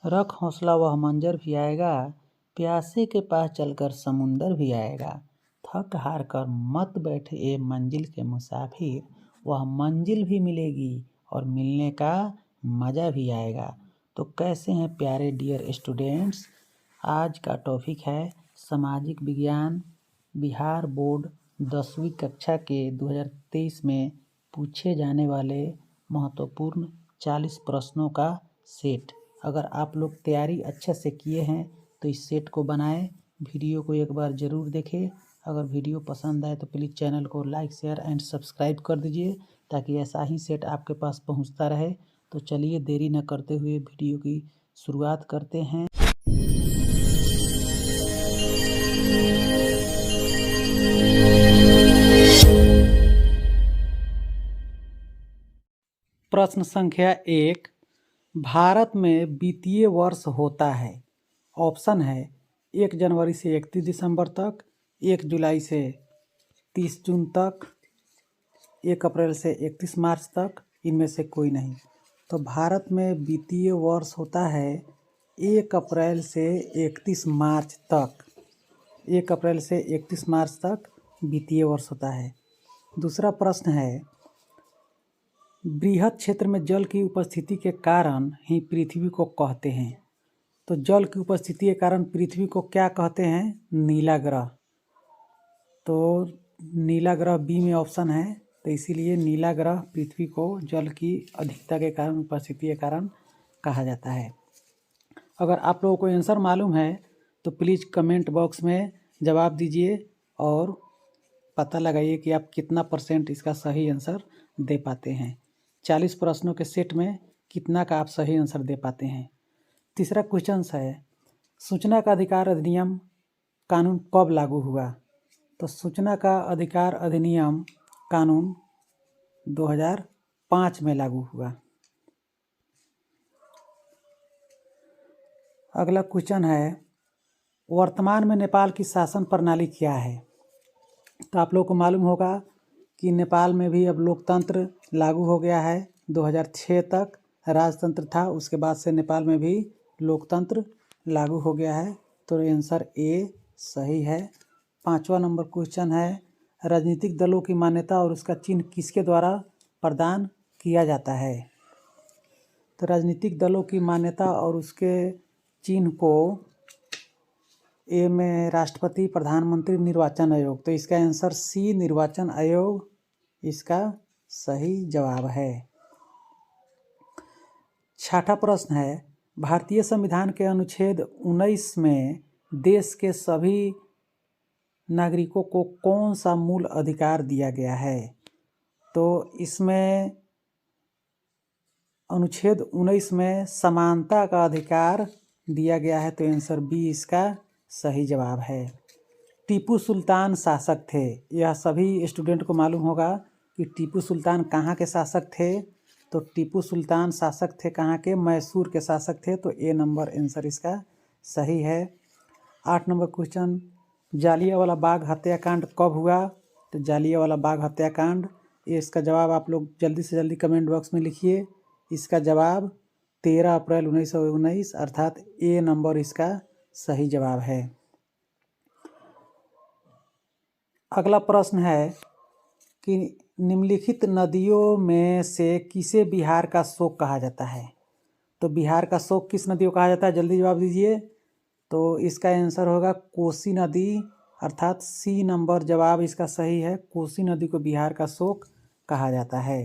रख हौसला वह मंजर भी आएगा, प्यासे के पास चलकर समुंदर भी आएगा। थक हार कर मत बैठे ए मंजिल के मुसाफिर, वह मंजिल भी मिलेगी और मिलने का मज़ा भी आएगा। तो कैसे हैं प्यारे डियर स्टूडेंट्स, आज का टॉपिक है सामाजिक विज्ञान बिहार बोर्ड 10वीं कक्षा के 2023 में पूछे जाने वाले महत्वपूर्ण 40 प्रश्नों का सेट। अगर आप लोग तैयारी अच्छे से किए हैं तो इस सेट को बनाएं। वीडियो को एक बार ज़रूर देखें। अगर वीडियो पसंद आए तो प्लीज़ चैनल को लाइक शेयर एंड सब्सक्राइब कर दीजिए ताकि ऐसा ही सेट आपके पास पहुंचता रहे। तो चलिए देरी न करते हुए वीडियो की शुरुआत करते हैं। प्रश्न संख्या 1, भारत में वित्तीय वर्ष होता है। ऑप्शन है 1 जनवरी से 31 दिसंबर तक, 1 जुलाई से 30 जून तक, 1 अप्रैल से 31 मार्च तक, इनमें से कोई नहीं। तो भारत में वित्तीय वर्ष होता है 1 अप्रैल से 31 मार्च तक। 1 अप्रैल से 31 मार्च तक वित्तीय वर्ष होता है। दूसरा प्रश्न है, बृहद क्षेत्र में जल की उपस्थिति के कारण ही पृथ्वी को कहते हैं। तो जल की उपस्थिति के कारण पृथ्वी को क्या कहते हैं? नीला ग्रह। तो नीला ग्रह बी में ऑप्शन है, तो इसीलिए नीला ग्रह पृथ्वी को जल की अधिकता के कारण, उपस्थिति के कारण कहा जाता है। अगर आप लोगों को आंसर मालूम है तो प्लीज़ कमेंट बॉक्स में जवाब दीजिए और पता लगाइए कि आप कितना % इसका सही आंसर दे पाते हैं। 40 प्रश्नों के सेट में कितना का आप सही आंसर दे पाते हैं। तीसरा क्वेश्चन है, सूचना का अधिकार अधिनियम कानून कब लागू हुआ? तो सूचना का अधिकार अधिनियम कानून 2005 में लागू हुआ। अगला क्वेश्चन है, वर्तमान में नेपाल की शासन प्रणाली क्या है? तो आप लोगों को मालूम होगा कि नेपाल में भी अब लोकतंत्र लागू हो गया है। 2006 तक राजतंत्र था, उसके बाद से नेपाल में भी लोकतंत्र लागू हो गया है। तो आंसर ए सही है। 5वां नंबर क्वेश्चन है, राजनीतिक दलों की मान्यता और उसका चिन्ह किसके द्वारा प्रदान किया जाता है? तो राजनीतिक दलों की मान्यता और उसके चिन्ह को ए में राष्ट्रपति, प्रधानमंत्री, निर्वाचन आयोग। तो इसका आंसर सी निर्वाचन आयोग इसका सही जवाब है। 6ठा प्रश्न है, भारतीय संविधान के अनुच्छेद 19 में देश के सभी नागरिकों को कौन सा मूल अधिकार दिया गया है? तो इसमें अनुच्छेद 19 में समानता का अधिकार दिया गया है। तो आंसर बी इसका सही जवाब है। टीपू सुल्तान शासक थे, यह सभी स्टूडेंट को मालूम होगा कि टीपू सुल्तान कहाँ के शासक थे। तो टीपू सुल्तान शासक थे कहाँ के? मैसूर के शासक थे। तो ए नंबर आंसर इसका सही है। 8 नंबर क्वेश्चन, जालियांवाला बाग हत्याकांड कब हुआ? तो जालियांवाला बाग हत्याकांड, ये इसका जवाब आप लोग जल्दी से जल्दी कमेंट बॉक्स में लिखिए। इसका जवाब 13 अप्रैल 1919 अर्थात ए नंबर इसका सही जवाब है। अगला प्रश्न है कि निम्नलिखित नदियों में से किसे बिहार का शोक कहा जाता है? तो बिहार का शोक किस नदी को कहा जाता है? जल्दी जवाब दीजिए। तो इसका आंसर होगा कोसी नदी अर्थात सी नंबर जवाब इसका सही है। कोसी नदी को बिहार का शोक कहा जाता है।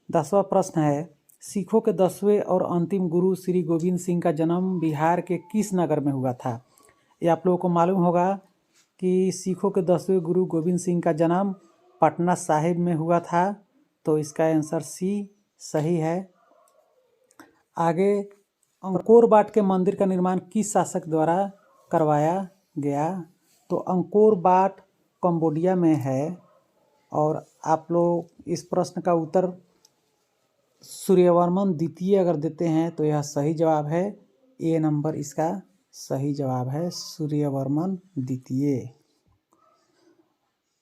10वां प्रश्न है, सिखों के 10वें और अंतिम गुरु श्री गोविंद सिंह का जन्म बिहार के किस नगर में हुआ था? ये आप लोगों को मालूम होगा कि सिखों के 10वें गुरु गोविंद सिंह का जन्म पटना साहिब में हुआ था। तो इसका आंसर सी सही है। आगे, अंकोर वाट के मंदिर का निर्माण किस शासक द्वारा करवाया गया? तो अंकोर वाट कंबोडिया में है और आप लोग इस प्रश्न का उत्तर सूर्यवर्मन द्वितीय अगर देते हैं तो यह सही जवाब है। ए नंबर इसका सही जवाब है, सूर्यवर्मन द्वितीय।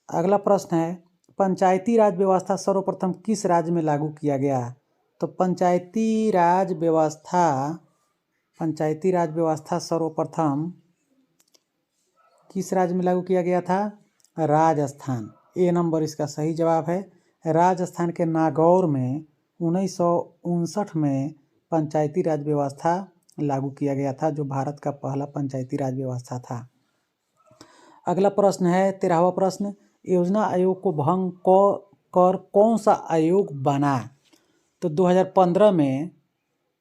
अगला प्रश्न है, पंचायती राज व्यवस्था सर्वप्रथम किस राज्य में लागू किया गया? तो पंचायती राज व्यवस्था पंचायती राज व्यवस्था सर्वप्रथम किस राज्य में लागू किया गया था? राजस्थान। ए नंबर इसका सही जवाब है। राजस्थान के नागौर में 1959 में पंचायती राज व्यवस्था लागू किया गया था, जो भारत का पहला पंचायती राज व्यवस्था था। अगला प्रश्न है 13वां प्रश्न, योजना आयोग को भंग कर कौन सा आयोग बना? तो 2015 में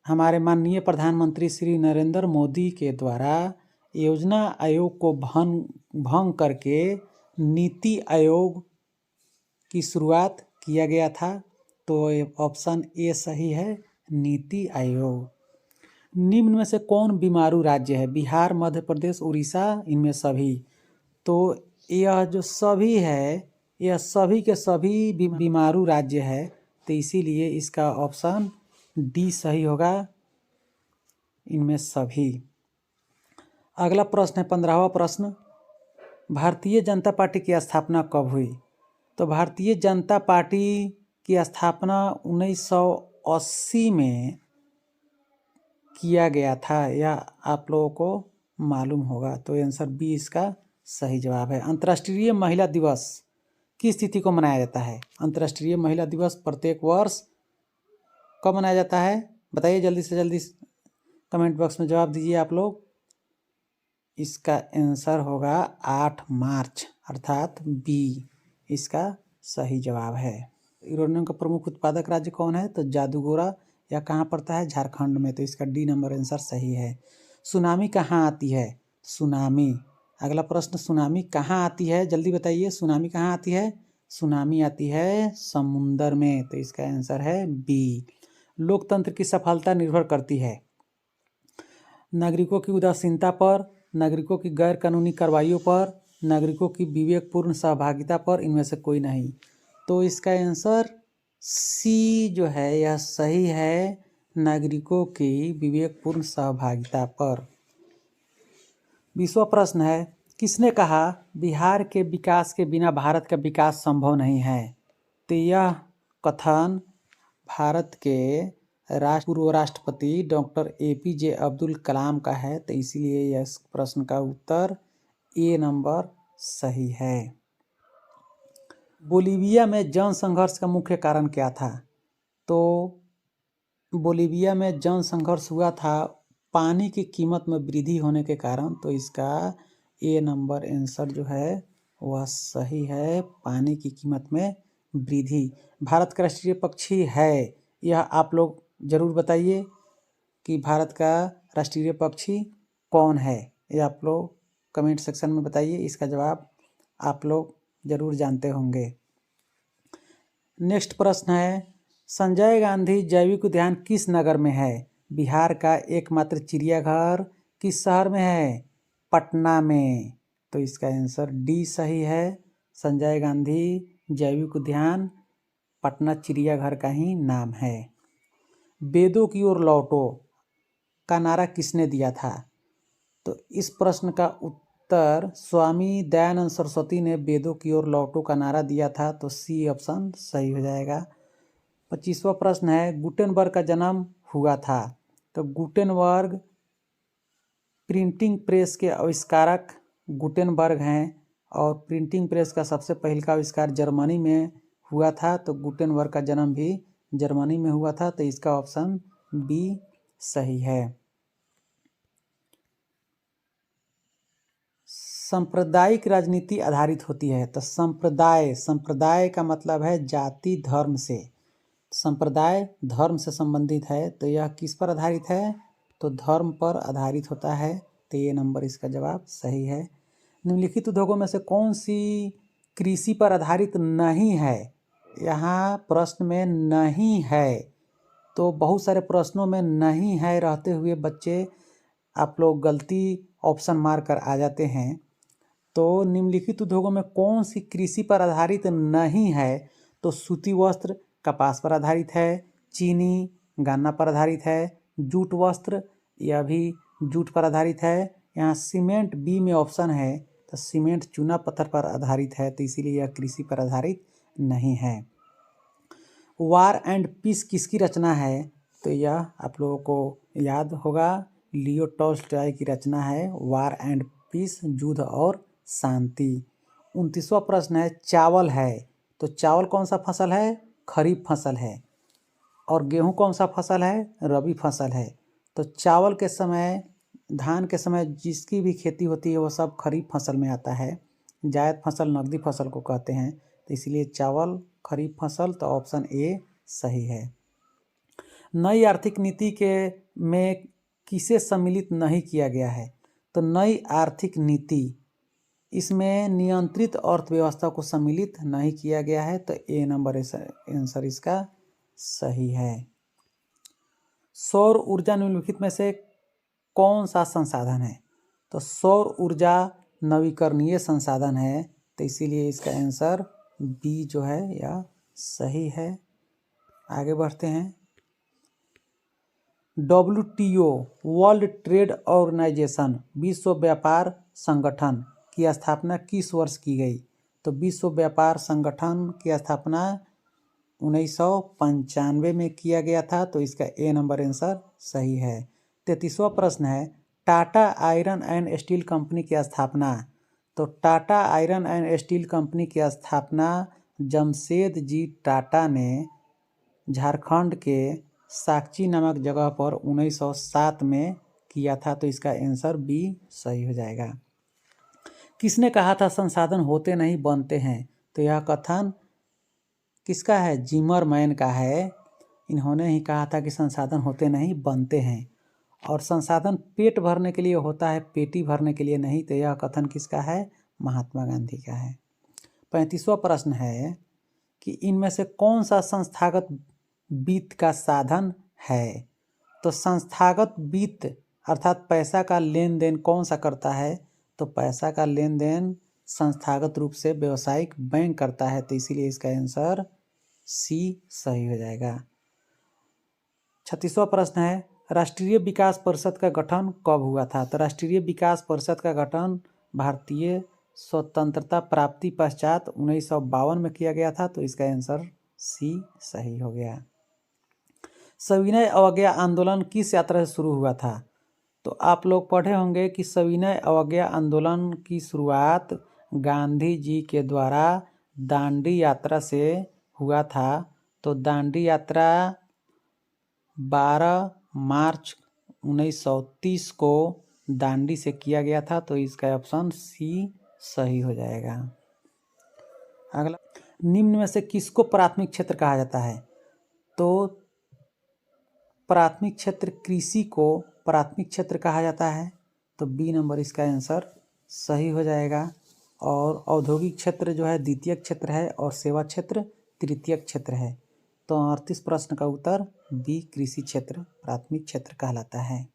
हमारे माननीय प्रधानमंत्री श्री नरेंद्र मोदी के द्वारा योजना आयोग को भंग करके नीति आयोग की शुरुआत किया गया था। तो ऑप्शन ए सही है, नीति आयोग। निम्न में से कौन बीमारू राज्य है? बिहार, मध्य प्रदेश, उड़ीसा, इनमें सभी। तो यह जो सभी है, यह सभी के सभी बीमारू राज्य है, तो इसीलिए इसका ऑप्शन डी सही होगा, इनमें सभी। अगला प्रश्न है 15वां प्रश्न, भारतीय जनता पार्टी की स्थापना कब हुई? तो भारतीय जनता पार्टी की स्थापना 1980 में किया गया था, यह आप लोगों को मालूम होगा। तो आंसर बी इसका सही जवाब है। अंतर्राष्ट्रीय महिला दिवस किस तिथि को मनाया जाता है? अंतर्राष्ट्रीय महिला दिवस प्रत्येक वर्ष कब मनाया जाता है? बताइए जल्दी से जल्दी, कमेंट बॉक्स में जवाब दीजिए आप लोग। इसका आंसर होगा 8 मार्च, अर्थात बी इसका सही जवाब है। यूरेनियम का प्रमुख उत्पादक राज्य कौन है? तो जादूगोरा। यह कहाँ पड़ता है? झारखंड में। तो इसका डी नंबर आंसर सही है। सुनामी कहाँ आती है? सुनामी। अगला प्रश्न, सुनामी कहाँ आती है? जल्दी बताइए, सुनामी कहाँ आती है? सुनामी आती है समुंदर में। तो इसका आंसर है बी। लोकतंत्र की सफलता निर्भर करती है नागरिकों की उदासीनता पर, नागरिकों की गैर कानूनी कार्रवाइयों पर, नागरिकों की विवेकपूर्ण सहभागिता पर, इनमें से कोई नहीं। तो इसका आंसर सी जो है यह सही है, नागरिकों की विवेकपूर्ण सहभागिता पर। 20वां प्रश्न है, किसने कहा बिहार के विकास के बिना भारत का विकास संभव नहीं है? तो यह कथन भारत के पूर्व राष्ट्रपति डॉक्टर APJ अब्दुल कलाम का है। तो इसीलिए इस प्रश्न का उत्तर ए नंबर सही है। बोलीविया में जन संघर्ष का मुख्य कारण क्या था? तो बोलीविया में जन संघर्ष हुआ था पानी की कीमत में वृद्धि होने के कारण। तो इसका ए नंबर आंसर जो है वह सही है, पानी की कीमत में वृद्धि। भारत का राष्ट्रीय पक्षी है, यह आप लोग जरूर बताइए कि भारत का राष्ट्रीय पक्षी कौन है, यह आप लोग कमेंट सेक्शन में बताइए। इसका जवाब आप लोग जरूर जानते होंगे। नेक्स्ट प्रश्न है, संजय गांधी जैविक उद्यान किस नगर में है? बिहार का एकमात्र चिड़ियाघर किस शहर में है? पटना में। तो इसका आंसर डी सही है, संजय गांधी जैविक उद्यान पटना चिड़ियाघर का ही नाम है। वेदों की ओर लौटो का नारा किसने दिया था? तो इस प्रश्न का उत्तर स्वामी दयानंद सरस्वती ने वेदों की ओर लौटो का नारा दिया था। तो सी ऑप्शन सही हो जाएगा। 25वां प्रश्न है, गुटेनबर्ग का जन्म हुआ था? तो गुटेनबर्ग प्रिंटिंग प्रेस के आविष्कारक गुटेनबर्ग हैं और प्रिंटिंग प्रेस का सबसे पहले का आविष्कार जर्मनी में हुआ था। तो गुटेनबर्ग का जन्म भी जर्मनी में हुआ था। तो इसका ऑप्शन बी सही है। सांप्रदायिक राजनीति आधारित होती है? तो संप्रदाय का मतलब है जाति धर्म से, संप्रदाय धर्म से संबंधित है। तो यह किस पर आधारित है? तो धर्म पर आधारित होता है। तो ये नंबर इसका जवाब सही है। निम्नलिखित उद्योगों में से कौन सी कृषि पर आधारित नहीं है? यहाँ प्रश्न में नहीं है, तो बहुत सारे प्रश्नों में नहीं है रहते हुए बच्चे आप लोग गलती ऑप्शन मार कर आ जाते हैं। तो निम्नलिखित उद्योगों में कौन सी कृषि पर आधारित नहीं है? तो सूती वस्त्र कपास पर आधारित है, चीनी गन्ना पर आधारित है, जूट वस्त्र यह भी जूट पर आधारित है। यहाँ सीमेंट बी में ऑप्शन है, तो सीमेंट चूना पत्थर पर आधारित है। तो इसीलिए यह कृषि पर आधारित नहीं है। वार एंड पीस किसकी रचना है? तो यह आप लोगों को याद होगा, लियो टॉल्स्टॉय की रचना है वार एंड पीस, युद्ध और शांति। 29वां प्रश्न है चावल है, तो चावल कौन सा फसल है? खरीफ फसल है। और गेहूं कौन सा फसल है? रबी फसल है। तो चावल के समय, धान के समय जिसकी भी खेती होती है वो सब खरीफ फसल में आता है। जायद फसल नकदी फसल को कहते हैं, तो इसलिए चावल खरीफ फसल, तो ऑप्शन ए सही है। नई आर्थिक नीति के में किसे सम्मिलित नहीं किया गया है? तो नई आर्थिक नीति, इसमें नियंत्रित अर्थव्यवस्था को सम्मिलित नहीं किया गया है, तो ए नंबर आंसर इसका सही है। सौर ऊर्जा निम्नलिखित में से कौन सा संसाधन है? तो सौर ऊर्जा नवीकरणीय संसाधन है, तो इसीलिए इसका आंसर बी जो है यह सही है। आगे बढ़ते हैं। WTO वर्ल्ड ट्रेड ऑर्गेनाइजेशन, विश्व व्यापार संगठन की स्थापना किस वर्ष की गई? तो विश्व व्यापार संगठन की स्थापना 1995 में किया गया था, तो इसका ए नंबर आंसर सही है। 33वां प्रश्न है Tata iron and steel company की स्थापना, तो Tata iron and steel company की स्थापना जमशेद जी टाटा ने झारखंड के साकची नामक जगह पर 1907 में किया था, तो इसका आंसर बी सही हो जाएगा। किसने कहा था संसाधन होते नहीं बनते हैं? तो यह कथन किसका है? जिमरमैन का है। इन्होंने ही कहा था कि संसाधन होते नहीं बनते हैं, और संसाधन पेट भरने के लिए होता है, पेटी भरने के लिए नहीं। तो यह कथन किसका है? महात्मा गांधी का है। 35वां प्रश्न है कि इनमें से कौन सा संस्थागत वित्त का साधन है? तो संस्थागत वित्त अर्थात पैसा का लेन देन कौन सा करता है? तो पैसा का लेन देन संस्थागत रूप से व्यावसायिक बैंक करता है, तो इसीलिए इसका आंसर सी सही हो जाएगा। 36वां प्रश्न है राष्ट्रीय विकास परिषद का गठन कब हुआ था? तो राष्ट्रीय विकास परिषद का गठन भारतीय स्वतंत्रता प्राप्ति पश्चात 1952 में किया गया था, तो इसका आंसर सी सही हो गया। सविनय अवज्ञा आंदोलन किस यात्रा से शुरू हुआ था? तो आप लोग पढ़े होंगे कि सविनय अवज्ञा आंदोलन की शुरुआत गांधी जी के द्वारा दांडी यात्रा से हुआ था। तो दांडी यात्रा 12 मार्च 1930 को दांडी से किया गया था, तो इसका ऑप्शन सी सही हो जाएगा। अगला, निम्न में से किसको प्राथमिक क्षेत्र कहा जाता है? तो प्राथमिक क्षेत्र कृषि को प्राथमिक क्षेत्र कहा जाता है, तो बी नंबर इसका आंसर सही हो जाएगा। और औद्योगिक क्षेत्र जो है द्वितीयक क्षेत्र है, और सेवा क्षेत्र तृतीयक क्षेत्र है। तो 38 प्रश्न का उत्तर बी कृषि क्षेत्र प्राथमिक क्षेत्र कहलाता है।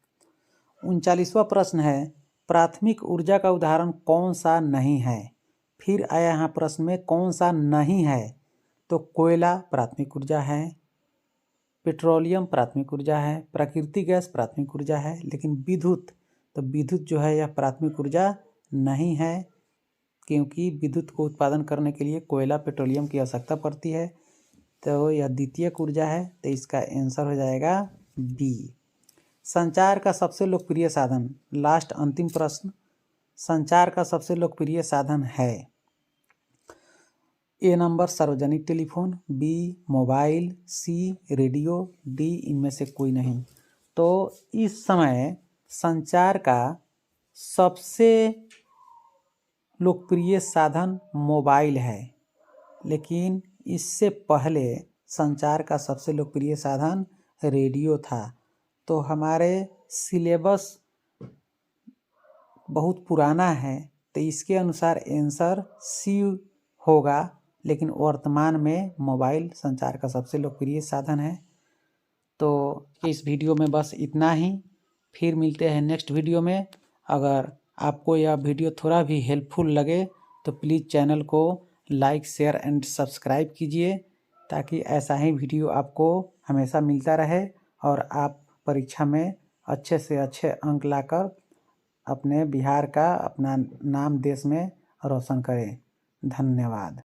39वां प्रश्न है प्राथमिक ऊर्जा का उदाहरण कौन सा नहीं है? फिर आया यहाँ प्रश्न में कौन सा नहीं है? तो कोयला प्राथमिक ऊर्जा है, पेट्रोलियम प्राथमिक ऊर्जा है, प्राकृतिक गैस प्राथमिक ऊर्जा है, लेकिन विद्युत, तो विद्युत जो है यह प्राथमिक ऊर्जा नहीं है, क्योंकि विद्युत को उत्पादन करने के लिए कोयला पेट्रोलियम की आवश्यकता पड़ती है, तो यह द्वितीयक ऊर्जा है, तो इसका आंसर हो जाएगा बी। संचार का सबसे लोकप्रिय साधन, लास्ट अंतिम प्रश्न, संचार का सबसे लोकप्रिय साधन है ए नंबर सार्वजनिक telephone, B mobile, C radio, D इनमें से कोई नहीं। तो इस समय संचार का सबसे लोकप्रिय साधन मोबाइल है, लेकिन इससे पहले संचार का सबसे लोकप्रिय साधन रेडियो था। तो हमारे सिलेबस बहुत पुराना है, तो इसके अनुसार आंसर सी होगा, लेकिन वर्तमान में मोबाइल संचार का सबसे लोकप्रिय साधन है। तो इस वीडियो में बस इतना ही, फिर मिलते हैं नेक्स्ट वीडियो में। अगर आपको यह वीडियो थोड़ा भी हेल्पफुल लगे तो प्लीज़ चैनल को लाइक शेयर एंड सब्सक्राइब कीजिए, ताकि ऐसा ही वीडियो आपको हमेशा मिलता रहे और आप परीक्षा में अच्छे से अच्छे अंक लाकर अपने बिहार का, अपना नाम देश में रोशन करें। धन्यवाद।